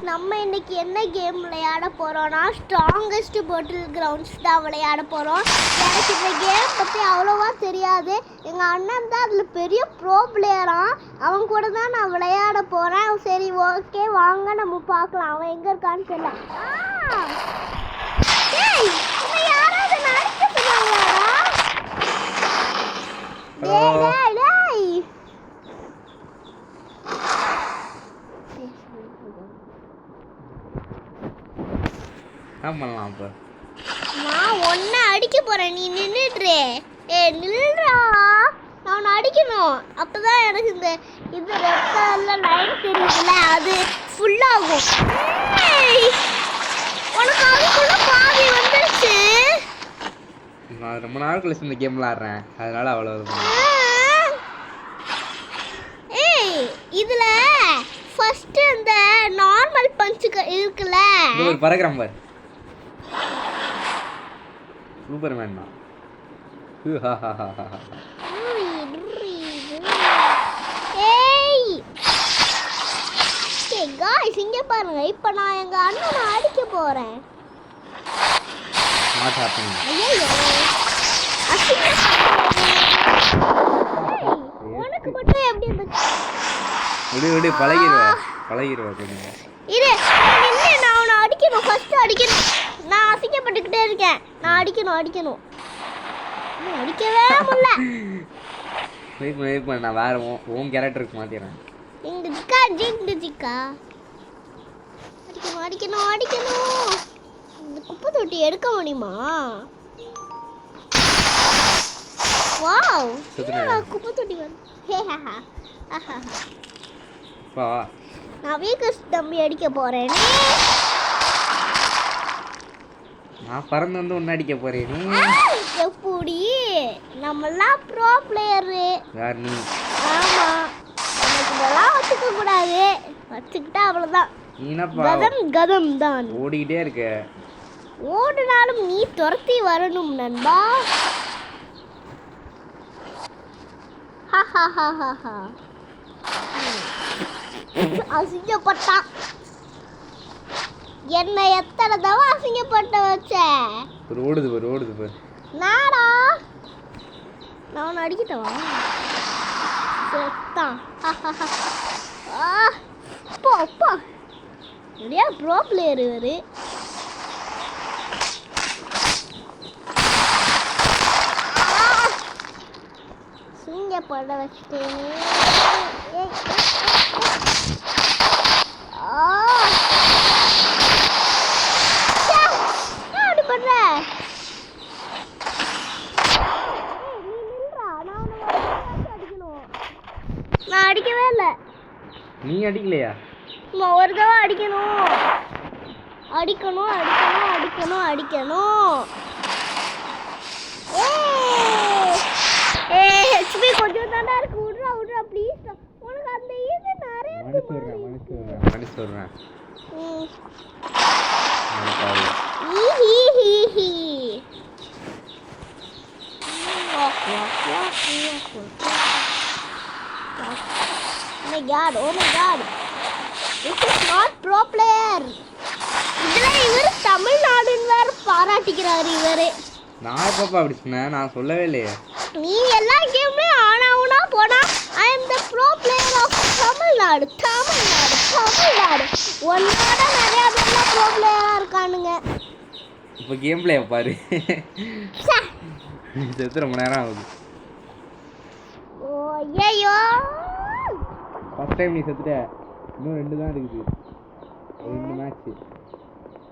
நம்ம இன்னைக்கு என்ன கேம் விளையாட போறோம்னா ஸ்ட்ராங்கஸ்ட் பேட்டில் கிரவுண்ட்ஸ் தான் விளையாட போறோம். எனக்கு இந்த கேம் பற்றி அவ்வளோவா தெரியாது. எங்கள் அண்ணன் தான் அதில் பெரிய ப்ரோ பிளேயரா, அவன் கூட தான் நான் விளையாட போகிறேன். சரி ஓகே வாங்க நம்ம பார்க்கலாம் அவன் எங்கே இருக்கான்னு தெரியல. யாராவது நடிக்க சொன்னாங்களா? நான் ஒன்ன அடிக்க போறேன், நீ நின்னுட்ரு. நில்றா, நான் அடிக்கணும். அப்பதான் எனக்கு இந்த இது ரெட் கலர்ல லைன் தெரியுதுல அது ஃபுல் ஆகும். உனக்கு அதுக்குள்ள பாதி வந்துருச்சு. நான் ரொம்ப நாள் கழிச்சு இந்த கேம் விளையாடுறேன், அதனால அவ்வளவு. இதுல ஃபர்ஸ்ட் அந்த நார்மல் பஞ்ச் இருக்குல, இது ஒரு பரகிராம் பார். சூப்பர்மேன் தான். காய்ஸ் இங்க பாருங்க, இப்போ நான் எங்க அண்ணனை அடிக்க போறேன். உனக்கு மட்டும் எப்படி இருந்துச்சு? பழகிடுவா இரு, நான் அவனை அடிக்கணும், ஃபர்ஸ்ட் அடிக்கணும். நான் அசிங்கப்பட்டுக்கிட்டே இருக்கேன், நான் அடிக்கணும். அடிக்கவே முடியல. வெயிட் பண்ண, நான் வேற உன் கேரக்டருக்கு மாத்திறேன். ஜிக்கா அடிக்கணும். இந்த குப்பை தொட்டி எடுக்க முடியுமா? வாவ், குப்பை தொட்டி நான் வீக்கஸ் தம்பி அடிக்க போறேன். நான் பறந்து வந்து ஒன்னு அடிக்க போறேன். எப்படி? நம்மலாம் ப்ரோ பிளேயர். யார் நீ? ஆமா, நமக்கு இதெல்லாம் வச்சுக்க கூடாது. வச்சுக்கிட்டா அவ்வளவுதான். கதம் தான். ஓடிக்கிட்டே இருக்க. ஓடினாலும் நீ துரத்தி வரணும் நண்பா. அசிங்கப்பட்டான். என்ன எத்தனை தடவை அசிங்கப்பட்ட வச்ச? ஓடுது பாரு. நாடா, நான் அடிக்கிட்டவா? செத்தான். அப்பா நிறையா ப்ரோ பிளேயர் இவரு. சிங்கப்பட வச்சுட்டேன். அப்படி பண்ற? நான் அடிக்கவே இல்லை. நீ அடிக்கலையா? ஒரு தடவை அடிக்கணும். ஹெச்பி கொஞ்சம் தாண்டா இருக்கு. விட்றா ப்ளீஸ். உனக்கு அந்த இது நிறைய மனசு சொல்றேன். Oh my god. This is not pro player. இதுல இவர் தமிழ்நாடுன்னு வேற பாராட்டிக்கிறாரு இவரு. நான் எப்பப்பா அப்படி சொன்னேன்? நான் சொல்லவே இல்லையே. நீ எல்லா கேம்லயும் ஆனா போனா I am the pro player of Tamil Nadu. ஒன்னோட நிறைய பேர்ல pro player இருக்கானுங்க. இப்போ கேம் பிளே பாரு. செத்து ரொம்ப நேரம் ஆகுது. ஓ ஐயோ, ஃபர்ஸ்ட் டைம் நீ செத்துட்ட. இன்னும் 2 தான் இருக்குது. 2 மேட்ச்.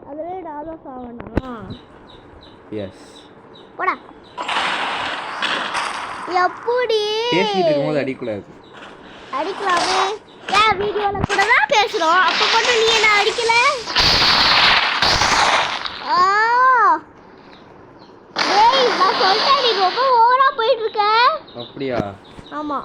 அதுல டாலர் ஆவனா? எஸ். போடா. எப்படி? பேசிட்டு இருக்கும்போது அடிக்கக்கூடாது. அடிக்கலாமே. ஏன் வீடியோல கூட தான் பேசுறோம், அப்ப மட்டும் நீ என்ன அடிக்கல? டேய், நான் சொல்றேன் நீ ரொம்ப ஓவரா போயிட்டு இருக்க. அப்படியா? ஆமா.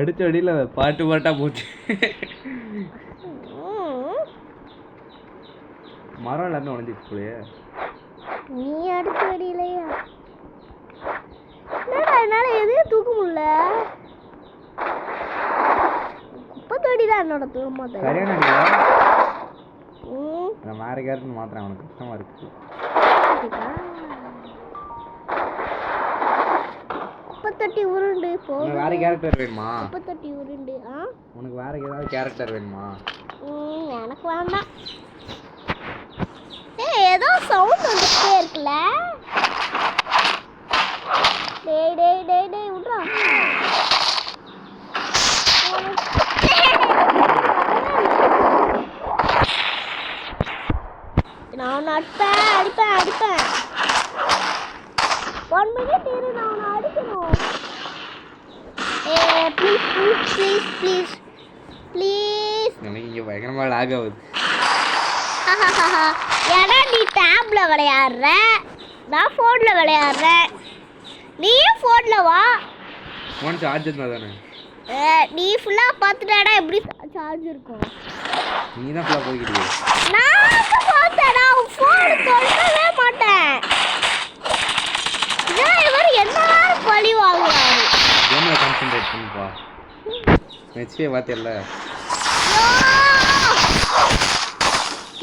அடிச்ச அடியில் பாட்டு பாட்டாக போச்சு. மரம் எல்லாமே உடஞ்சிச்சு போலையே. நீ அடிச்ச அடியிலையா? என்னடா என்னால எதையும் தூக்க முடியல. குப்பை தொடி தான் என்னோட தூக்க மாட்டேன். சரியான அடியா? நான் வேற கேரக்டர் மாத்துறேன், அவனுக்கு கஷ்டமா இருக்கு. குப்பை தொட்டி உருண்டு போகுது. வேற கேரக்டர் வேணுமா? குப்பை தொட்டி உருண்டு. உனக்கு வேற ஏதாவது கேரக்டர் வேணுமா? எனக்கு வேண்டாம். ஏதோ சவுண்ட் வந்துட்டே இருக்குல்ல. டேய் டேய் டேய் டேய் விட்றா. நான் அடிப்பேன். 1 minute இரு, நான் அடிக்கணும். ப்ளீஸ். எனக்கு இங்கே பயங்கரமாக லாக் ஆகுது. ஏன்னா நீ டேப்ல விளையாடுற, நான் ஃபோன்ல விளையாடுறேன். நீயும் ஃபோன்ல வா. ஃபோன் சார்ஜ் இருந்தால் தானே. நீ ஃபுல்லா பார்த்துட்டாடா எப்படி சார்ஜ் இருக்கும்? நீ தான் ஃபுல்லாக போய்க்கிட்டு. நான் பார்த்தேன், நான் ஃபோன் தொடவே மாட்டேன். இவர் என்ன பழி வாங்குறாரு. கேமில் கான்சென்ட்ரேட் பண்ணிப்பா. மெச்சே பார்த்தேல்ல.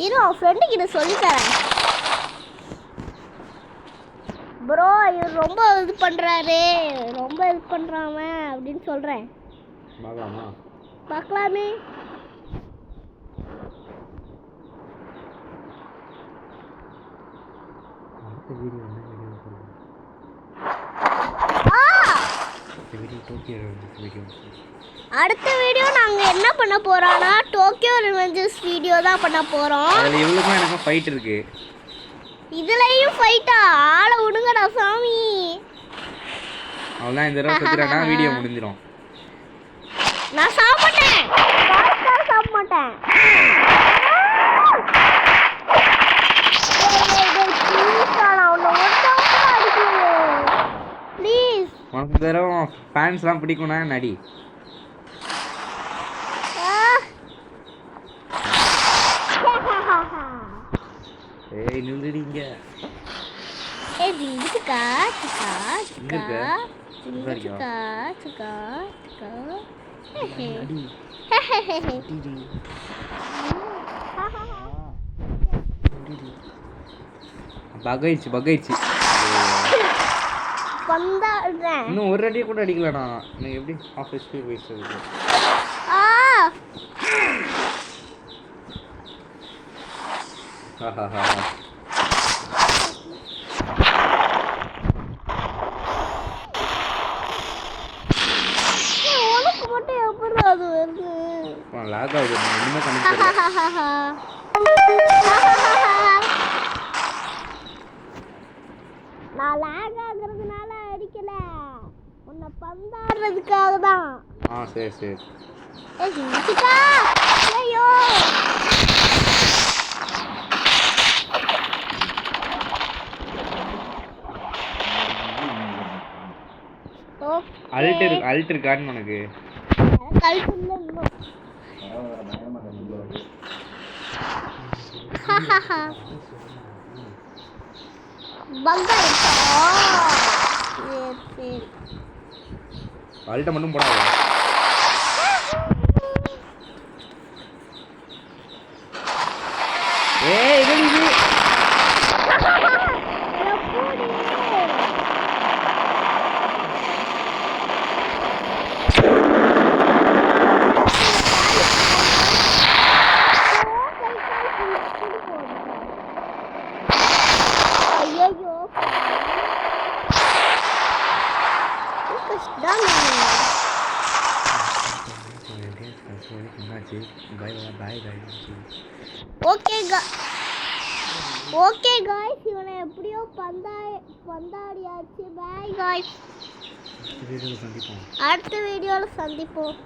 இரு, உன் ஃப்ரெண்டு கிட்ட சொல்லித்தரேன். ப்ரோ இவர் ரொம்ப இது பண்ணுறாரு, ரொம்ப இது பண்ணுறாம அப்படின்னு சொல்கிறேன். பார்க்கலாமே. அடுத்த வீடியோ நாங்க என்ன பண்ண போறோம்னா டோக்கியோ ரிவெஞ்சர்ஸ் வீடியோ தான் பண்ண போறோம். அதுல இவ்வளவுமா எனக்கு ஃபைட் இருக்கு. இதுலயும் ஃபைட்டா? ஆள விடுங்கடா சாமி. அவ்வளவுதான், இந்த தடவை செத்துறேன்னா வீடியோ முடிஞ்சிடும். நான் சாப்பிட மாட்டேன். ப்ளீஸ். உனக்கு இந்த தடவை ஃபேன்ஸ்லாம் பிடிக்கும்னா நடி. ஏய் நில்லுடிங்க. ஏய் ஜிங்குக்கா சிக்கா சிக்கா ஜிங்குக்கா சிக்கா சிக்கா. பகைச்சு வந்தாடுறேன். இன்னும் ஒரு அடி கூட அடிக்கலடா. எனக்கு எப்படி ஆஃப் ஹெச்பி போயிடுச்சு. உனக்கு மட்டும் எப்படி அது வருது? லாக் ஆகுது. இன்னுமே கனெக்ட் நான் லாக் ஆகுறதுனால அடிக்கல, உன்னை பந்தாடுறதுக்காக தான். சரி. ஐயோ அல்ட் இருக்கான்னு உனக்கு? அல்ட்ட மட்டும் போடாத. ஏய் இது ஓகே காய்ஸ், இவனை எப்படியோ பந்தாடியாச்சு. பாய் காய்ஸ், அடுத்த வீடியோவில் சந்திப்போம்.